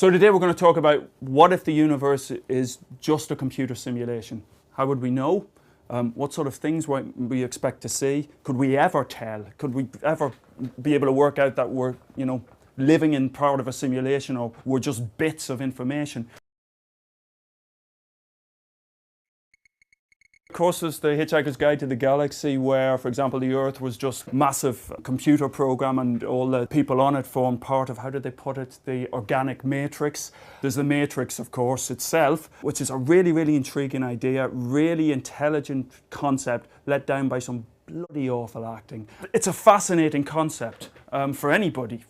So today we're going to talk about what if the universe is just a computer simulation? How would we know? What sort of things might we expect to see? Could we ever tell? Could we ever be able to work out that we're, living in part of a simulation, or we're just bits of information? Of course, there's the Hitchhiker's Guide to the Galaxy, where, for example, the Earth was just a massive computer program and all the people on it formed part of, how did they put it, the organic matrix. There's the matrix, of course, itself, which is a really, really intriguing idea, really intelligent concept, let down by some bloody awful acting. It's a fascinating concept for anybody.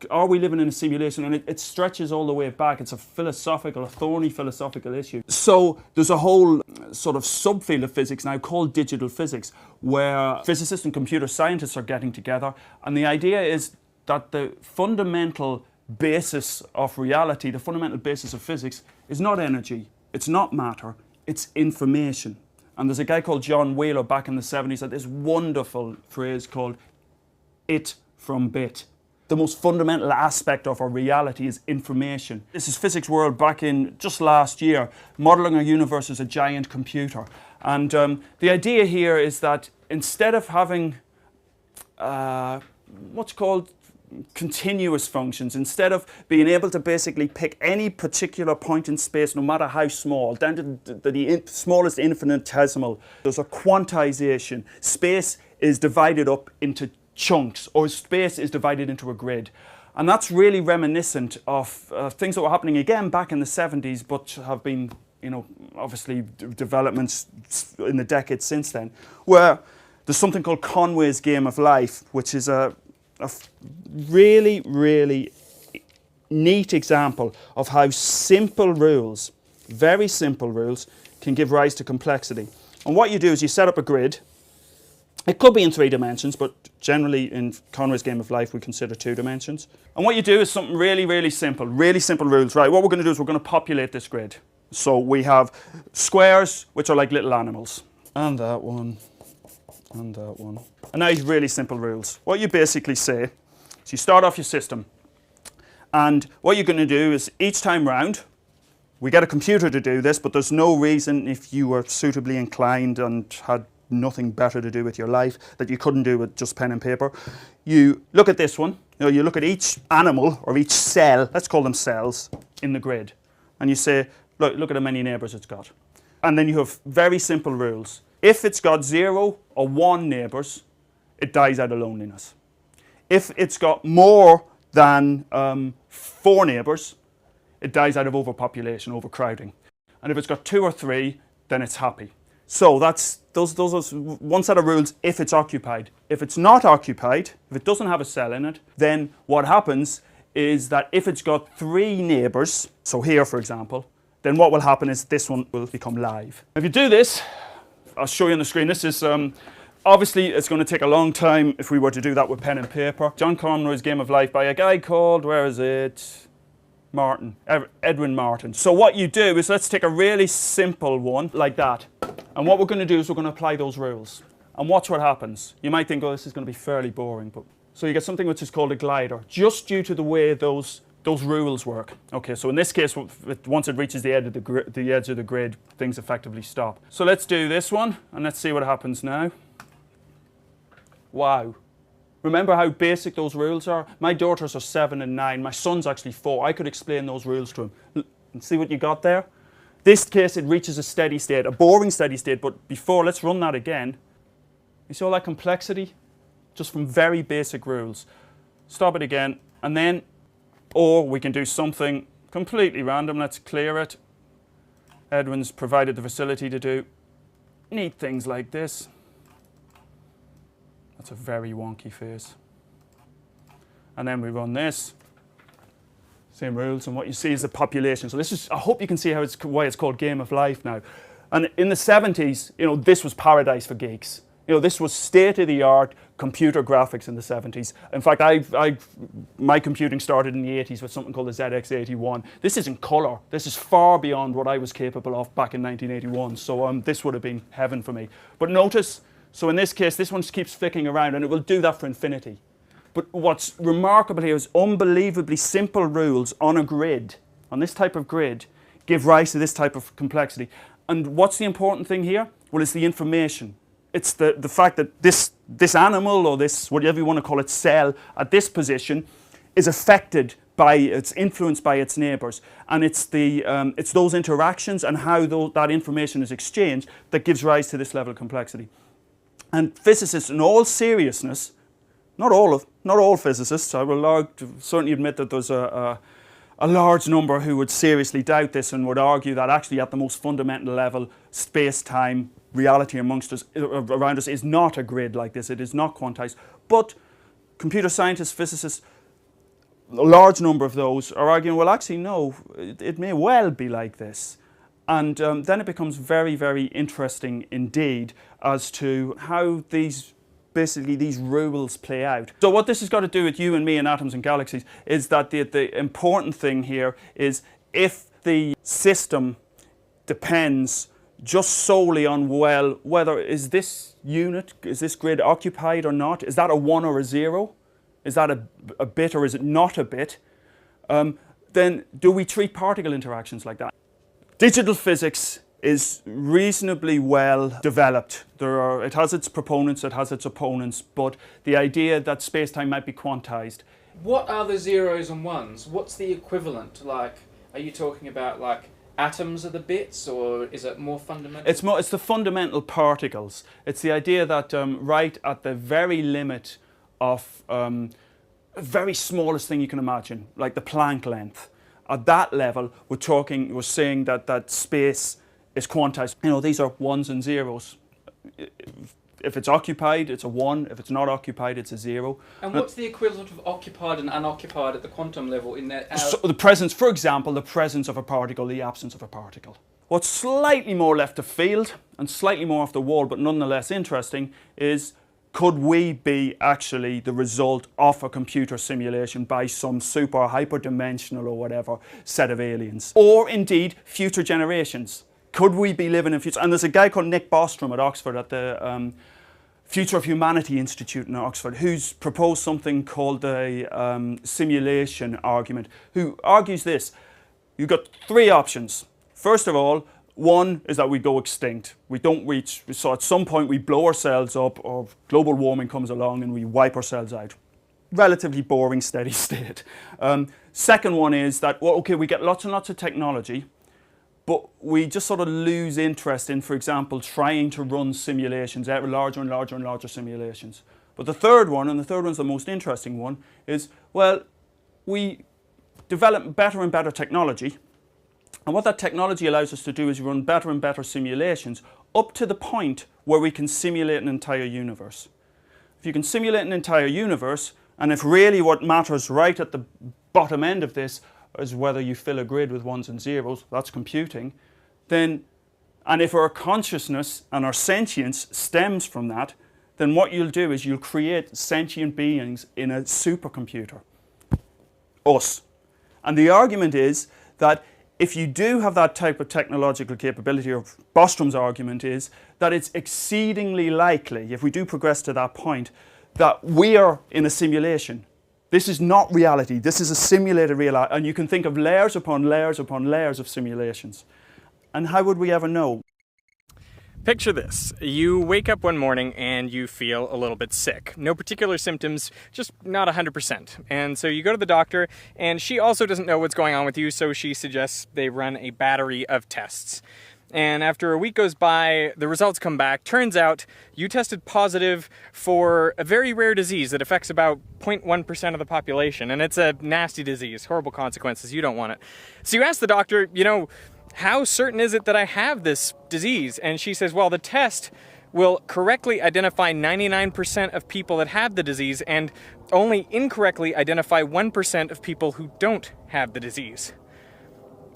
Are we living in a simulation? And it stretches all the way back. It's a thorny philosophical issue. So there's a whole sort of subfield of physics now called digital physics, where physicists and computer scientists are getting together. And the idea is that the fundamental basis of reality, the fundamental basis of physics, is not energy, it's not matter, it's information. And there's a guy called JON back in the 70s had this wonderful phrase called "it from bit." The most fundamental aspect of our reality is information. This is Physics World back in just last year, modeling our universe as a giant computer. And the idea here is that instead of having what's called continuous functions, instead of being able to basically pick any particular point in space, no matter how small, down to the smallest infinitesimal, there's a quantization. Space is divided up into chunks, or space is divided into a grid. And that's really reminiscent of things that were happening again back in the 70s, but have been, obviously developments in the decades since then, where there's something called Conway's game of life, which is a really, really neat example of how simple rules, very simple rules, can give rise to complexity. And what you do is you set up a grid. It could be in 3 dimensions, but generally in Conway's game of life we consider 2 dimensions. And what you do is something really, really simple rules. Right, what we're going to do is we're going to populate this grid. So we have squares, which are like little animals. And that one, and that one. And now really simple rules. What you basically say is you start off your system. And what you're going to do is each time round, we get a computer to do this, but there's no reason, if you were suitably inclined and had nothing better to do with your life, that you couldn't do with just pen and paper. You look at this one, you look at each animal or each cell, let's call them cells, in the grid. And you say, look at how many neighbours it's got. And then you have very simple rules. If it's got 0 or 1 neighbours, it dies out of loneliness. If it's got more than 4 neighbours, it dies out of overpopulation, overcrowding. And if it's got 2 or 3, then it's happy. So those are one set of rules if it's occupied. If it's not occupied, if it doesn't have a cell in it, then what happens is that if it's got 3 neighbours, so here for example, then what will happen is this one will become live. If you do this, I'll show you on the screen. This is, obviously it's going to take a long time if we were to do that with pen and paper. John Conway's Game of Life by a guy called, Edwin Martin. So what you do is, let's take a really simple one like that. And what we're going to do is we're going to apply those rules. And watch what happens. You might think, oh, this is going to be fairly boring. But so you get something which is called a glider, just due to the way those rules work. Okay, so in this case, once it reaches the edge of the grid, things effectively stop. So let's do this one, and let's see what happens now. Wow. Remember how basic those rules are? My daughters are 7 and 9. My son's actually 4. I could explain those rules to him. And see what you got there? This case, it reaches a steady state, a boring steady state. But before, let's run that again. You see all that complexity? Just from very basic rules. Stop it again, and then, or we can do something completely random. Let's clear it. Edwin's provided the facility to do neat things like this. That's a very wonky face. And then we run this. Same rules, and what you see is the population. So this is, I hope you can see why it's called Game of Life now. And in the 70s, this was paradise for geeks. This was state-of-the-art computer graphics in the 70s. In fact, my computing started in the 80s with something called the ZX81. This is in color. This is far beyond what I was capable of back in 1981. So this would have been heaven for me. But notice, so in this case, this one just keeps flicking around, and it will do that for infinity. But what's remarkable here is unbelievably simple rules on a grid, on this type of grid, give rise to this type of complexity. And what's the important thing here? Well, it's the information. It's the fact that this animal, or this, whatever you want to call it, cell at this position is affected by, it's influenced by its neighbours. And it's those interactions and how that information is exchanged that gives rise to this level of complexity. And physicists, in all seriousness, not all physicists, I will certainly admit that there's a large number who would seriously doubt this and would argue that actually at the most fundamental level, space-time, reality amongst us, around us, is not a grid like this. It is not quantized. But computer scientists, physicists, a large number of those are arguing, well, actually, no, it may well be like this. And then it becomes very, very interesting indeed as to how these rules play out. So what this has got to do with you and me and atoms and galaxies is that the important thing here is if the system depends just solely on, well, whether is this grid occupied or not, is that a 1 or a 0? Is that a bit or is it not a bit? Then do we treat particle interactions like that? Digital physics is reasonably well developed. It has its proponents, it has its opponents, but the idea that space-time might be quantized. What are the zeros and ones? What's the equivalent? Like, are you talking about like atoms are the bits, or is it more fundamental? It's the fundamental particles. It's the idea that right at the very limit of very smallest thing you can imagine, like the Planck length, at that level, we're saying that space is quantized. You know, these are ones and zeros. If it's occupied, it's a 1. If it's not occupied, it's a 0. And what's the equivalent of occupied and unoccupied at the quantum level in that? So the presence, for example, the presence of a particle, the absence of a particle. What's slightly more left of field and slightly more off the wall, but nonetheless interesting, is could we be actually the result of a computer simulation by some super hyperdimensional or whatever set of aliens? Or indeed, future generations. Could we be living in future? And there's a guy called Nick Bostrom at Oxford at the Future of Humanity Institute in Oxford who's proposed something called the simulation argument, who argues this. You've got 3 options. First of all, one is that we go extinct. We don't reach, so at some point we blow ourselves up or global warming comes along and we wipe ourselves out. Relatively boring, steady state. Second one is that, well, okay, we get lots and lots of technology, but we just sort of lose interest in, for example, trying to run simulations, larger and larger and larger simulations. But the third one, and the third one's the most interesting one, is, well, we develop better and better technology, and what that technology allows us to do is run better and better simulations up to the point where we can simulate an entire universe. If you can simulate an entire universe, and if really what matters right at the bottom end of this is whether you fill a grid with 1s and 0s, that's computing, then, and if our consciousness and our sentience stems from that, then what you'll do is you'll create sentient beings in a supercomputer. Us. And the argument is that if you do have that type of technological capability, or Bostrom's argument is that it's exceedingly likely, if we do progress to that point, that we are in a simulation. This is not reality. This is a simulated reality. And you can think of layers upon layers upon layers of simulations. And how would we ever know? Picture this. You wake up one morning and you feel a little bit sick. No particular symptoms, just not 100%. And so you go to the doctor, and she also doesn't know what's going on with you, so she suggests they run a battery of tests. And after a week goes by, the results come back. Turns out you tested positive for a very rare disease that affects about 0.1% of the population. And it's a nasty disease, horrible consequences. You don't want it. So you ask the doctor, how certain is it that I have this disease? And she says, well, the test will correctly identify 99% of people that have the disease and only incorrectly identify 1% of people who don't have the disease.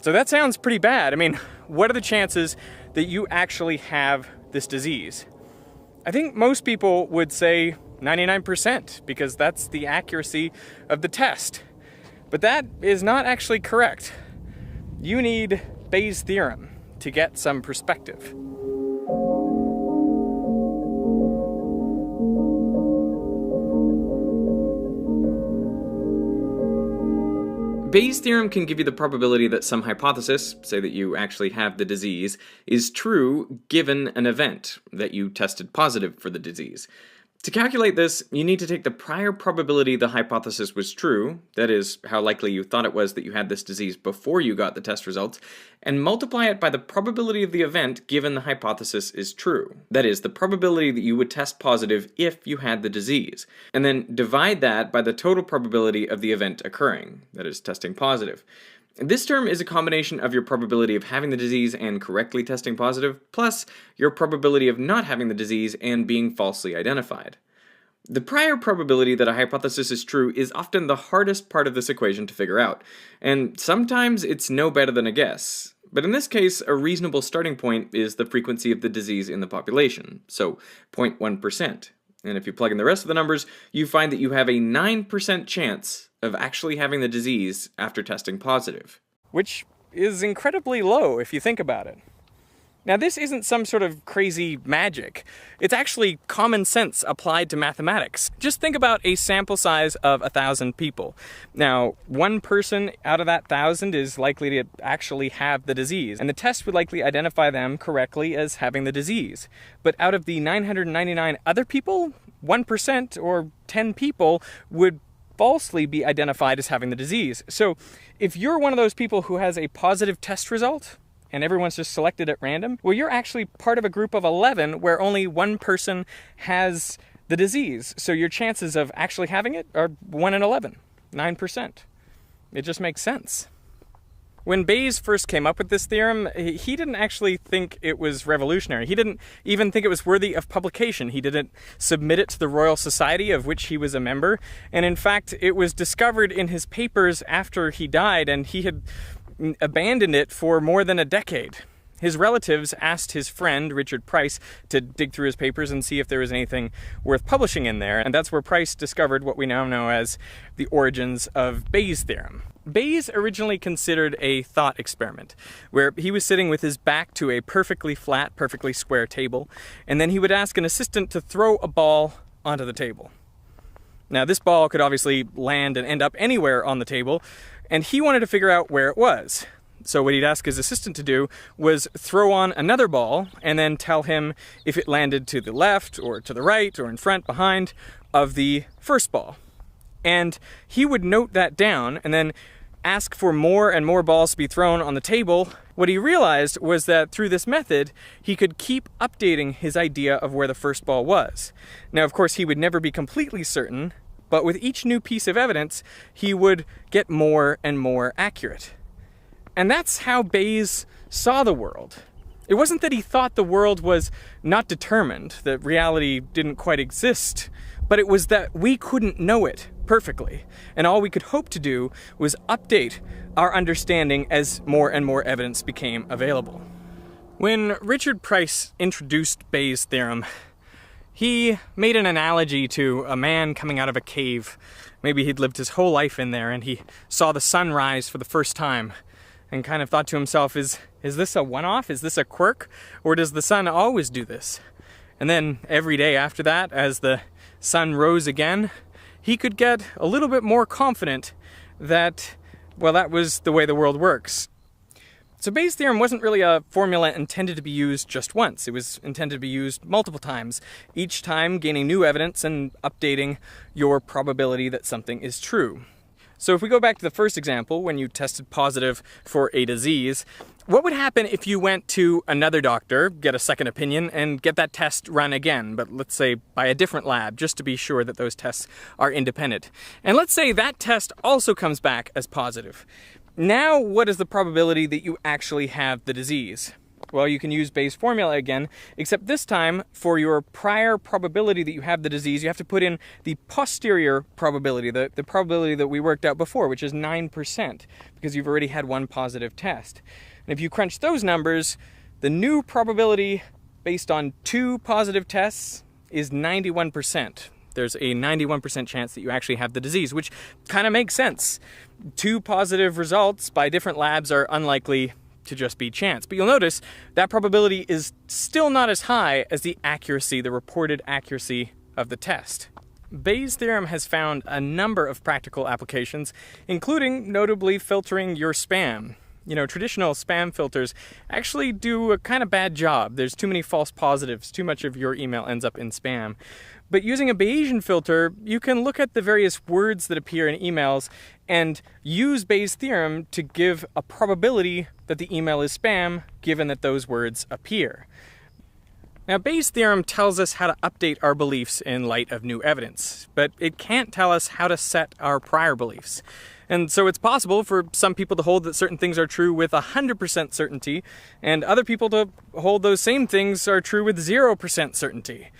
So that sounds pretty bad. I mean, what are the chances that you actually have this disease? I think most people would say 99% because that's the accuracy of the test. But that is not actually correct. You need Bayes' theorem to get some perspective. Bayes' theorem can give you the probability that some hypothesis, say that you actually have the disease, is true given an event, that you tested positive for the disease. To calculate this, you need to take the prior probability the hypothesis was true, that is, how likely you thought it was that you had this disease before you got the test results, and multiply it by the probability of the event given the hypothesis is true. That is, the probability that you would test positive if you had the disease. And then divide that by the total probability of the event occurring, that is, testing positive. This term is a combination of your probability of having the disease and correctly testing positive, plus your probability of not having the disease and being falsely identified. The prior probability that a hypothesis is true is often the hardest part of this equation to figure out, and sometimes it's no better than a guess. But in this case, a reasonable starting point is the frequency of the disease in the population, so 0.1%. And if you plug in the rest of the numbers, you find that you have a 9% chance of actually having the disease after testing positive. Which is incredibly low if you think about it. Now, this isn't some sort of crazy magic. It's actually common sense applied to mathematics. Just think about a sample size of 1,000 people. Now, one person out of that 1,000 is likely to actually have the disease, and the test would likely identify them correctly as having the disease. But out of the 999 other people, 1% or 10 people would falsely be identified as having the disease. So if you're one of those people who has a positive test result, and everyone's just selected at random, well, you're actually part of a group of 11 where only one person has the disease. So your chances of actually having it are 1 in 11, 9%. It just makes sense. When Bayes first came up with this theorem, he didn't actually think it was revolutionary. He didn't even think it was worthy of publication. He didn't submit it to the Royal Society, of which he was a member. And in fact, it was discovered in his papers after he died, and he had abandoned it for more than a decade. His relatives asked his friend, Richard Price, to dig through his papers and see if there was anything worth publishing in there, and that's where Price discovered what we now know as the origins of Bayes' theorem. Bayes originally considered a thought experiment, where he was sitting with his back to a perfectly flat, perfectly square table, and then he would ask an assistant to throw a ball onto the table. Now, this ball could obviously land and end up anywhere on the table, and he wanted to figure out where it was. So what he'd ask his assistant to do was throw on another ball and then tell him if it landed to the left or to the right or in front, behind of the first ball. And he would note that down and then ask for more and more balls to be thrown on the table. What he realized was that through this method, he could keep updating his idea of where the first ball was. Now, of course, he would never be completely certain, but with each new piece of evidence, he would get more and more accurate. And that's how Bayes saw the world. It wasn't that he thought the world was not determined, that reality didn't quite exist, but it was that we couldn't know it perfectly, and all we could hope to do was update our understanding as more and more evidence became available. When Richard Price introduced Bayes' theorem, he made an analogy to a man coming out of a cave. Maybe he'd lived his whole life in there, and he saw the sun rise for the first time, and kind of thought to himself, is this a one-off? Is this a quirk? Or does the sun always do this? And then every day after that, as the sun rose again, he could get a little bit more confident that, well, that was the way the world works. So Bayes' theorem wasn't really a formula intended to be used just once. It was intended to be used multiple times, each time gaining new evidence and updating your probability that something is true. So if we go back to the first example, when you tested positive for a disease, what would happen if you went to another doctor, get a second opinion, and get that test run again, but let's say by a different lab, just to be sure that those tests are independent? And let's say that test also comes back as positive. Now, what is the probability that you actually have the disease? Well, you can use Bayes' formula again, except this time, for your prior probability that you have the disease, you have to put in the posterior probability, the probability that we worked out before, which is 9%, because you've already had one positive test. And if you crunch those numbers, the new probability based on 2 positive tests is 91%. There's a 91% chance that you actually have the disease, which kind of makes sense. 2 positive results by different labs are unlikely to just be chance. But you'll notice that probability is still not as high as the accuracy, the reported accuracy of the test. Bayes' theorem has found a number of practical applications, including notably filtering your spam. You know, traditional spam filters actually do a kind of bad job. There's too many false positives. Too much of your email ends up in spam. But using a Bayesian filter, you can look at the various words that appear in emails and use Bayes' theorem to give a probability that the email is spam, given that those words appear. Now, Bayes' theorem tells us how to update our beliefs in light of new evidence, but it can't tell us how to set our prior beliefs. And so it's possible for some people to hold that certain things are true with 100% certainty, and other people to hold those same things are true with 0% certainty.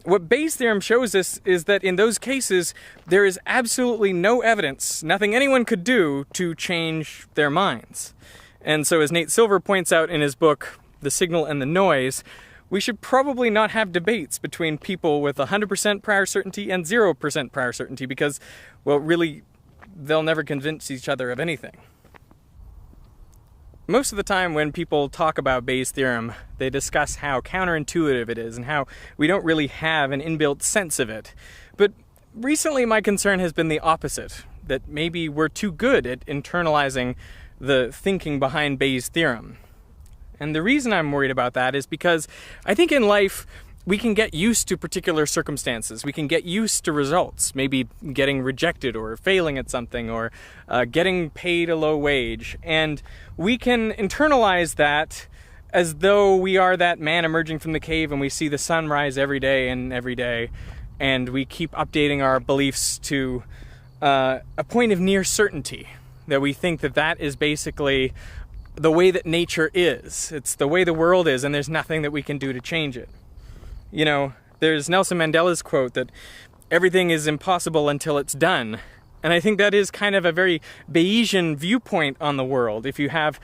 What Bayes' theorem shows us is that in those cases, there is absolutely no evidence, nothing anyone could do to change their minds. And so as Nate Silver points out in his book, The Signal and the Noise, we should probably not have debates between people with 100% prior certainty and 0% prior certainty because, well, really, they'll never convince each other of anything. Most of the time when people talk about Bayes' theorem, they discuss how counterintuitive it is and how we don't really have an inbuilt sense of it. But recently my concern has been the opposite, that maybe we're too good at internalizing the thinking behind Bayes' theorem. And the reason I'm worried about that is because I think in life we can get used to particular circumstances. We can get used to results, maybe getting rejected or failing at something or getting paid a low wage. And we can internalize that as though we are that man emerging from the cave and we see the sun rise every day, and we keep updating our beliefs to a point of near certainty, that we think that that is basically the way that nature is. It's the way the world is, and there's nothing that we can do to change it. You know, there's Nelson Mandela's quote that everything is impossible until it's done. And I think that is kind of a very Bayesian viewpoint on the world. If you have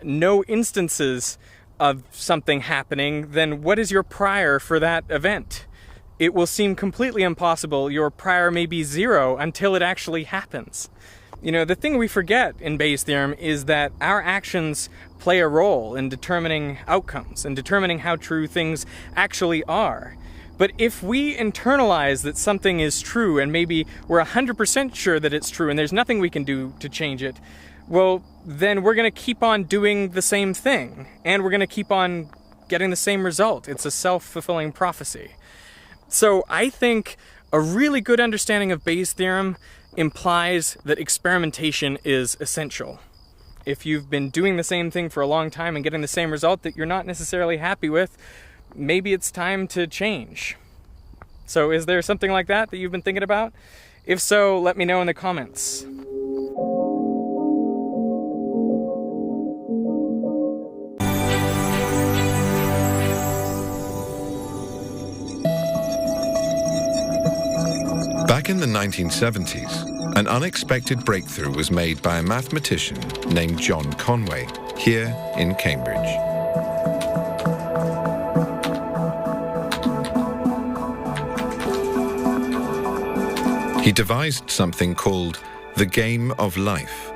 no instances of something happening, then what is your prior for that event? It will seem completely impossible. Your prior may be 0 until it actually happens. You know, the thing we forget in Bayes' theorem is that our actions play a role in determining outcomes and determining how true things actually are. But if we internalize that something is true and maybe we're 100% sure that it's true and there's nothing we can do to change it, well, then we're going to keep on doing the same thing and we're going to keep on getting the same result. It's a self-fulfilling prophecy. So I think a really good understanding of Bayes' theorem implies that experimentation is essential. If you've been doing the same thing for a long time and getting the same result that you're not necessarily happy with, maybe it's time to change. So is there something like that you've been thinking about? If so, let me know in the comments. Back in the 1970s, an unexpected breakthrough was made by a mathematician named JON Conway, here in Cambridge. He devised something called the game of life,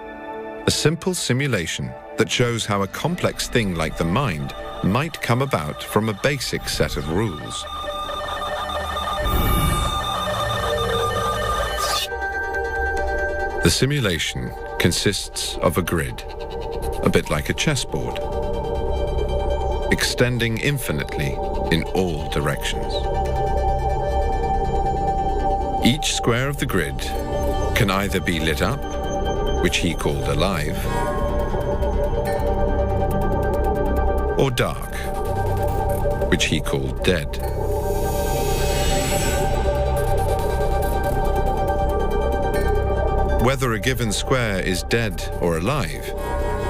a simple simulation that shows how a complex thing like the mind might come about from a basic set of rules. The simulation consists of a grid, a bit like a chessboard, extending infinitely in all directions. Each square of the grid can either be lit up, which he called alive, or dark, which he called dead. Whether a given square is dead or alive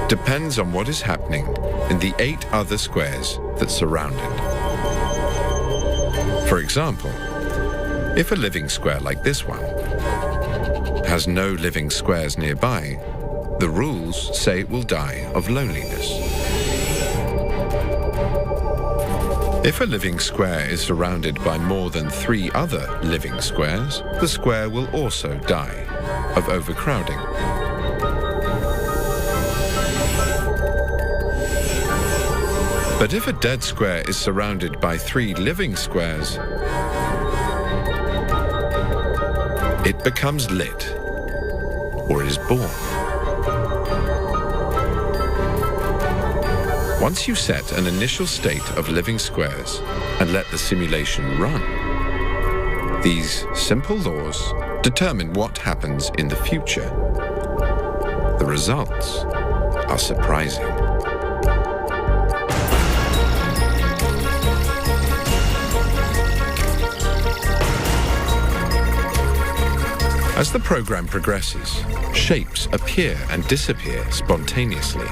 depends on what is happening in the 8 other squares that surround it. For example, if a living square like this one has no living squares nearby, the rules say it will die of loneliness. If a living square is surrounded by more than 3 other living squares, the square will also die of overcrowding. But if a dead square is surrounded by 3 living squares, it becomes lit, or is born. Once you set an initial state of living squares and let the simulation run, these simple laws determine what happens in the future. The results are surprising. As the program progresses, shapes appear and disappear spontaneously.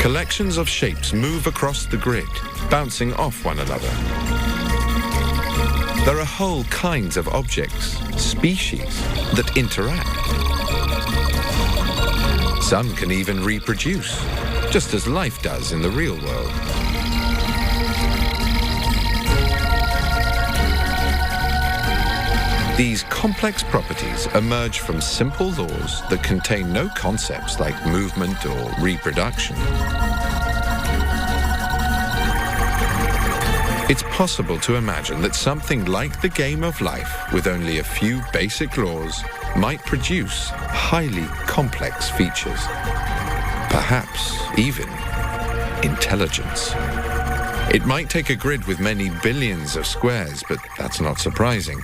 Collections of shapes move across the grid, bouncing off one another. There are whole kinds of objects, species, that interact. Some can even reproduce, just as life does in the real world. These complex properties emerge from simple laws that contain no concepts like movement or reproduction. It's possible to imagine that something like the game of life, with only a few basic laws, might produce highly complex features. Perhaps even intelligence. It might take a grid with many billions of squares, but that's not surprising.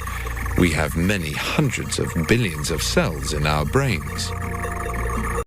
We have many hundreds of billions of cells in our brains.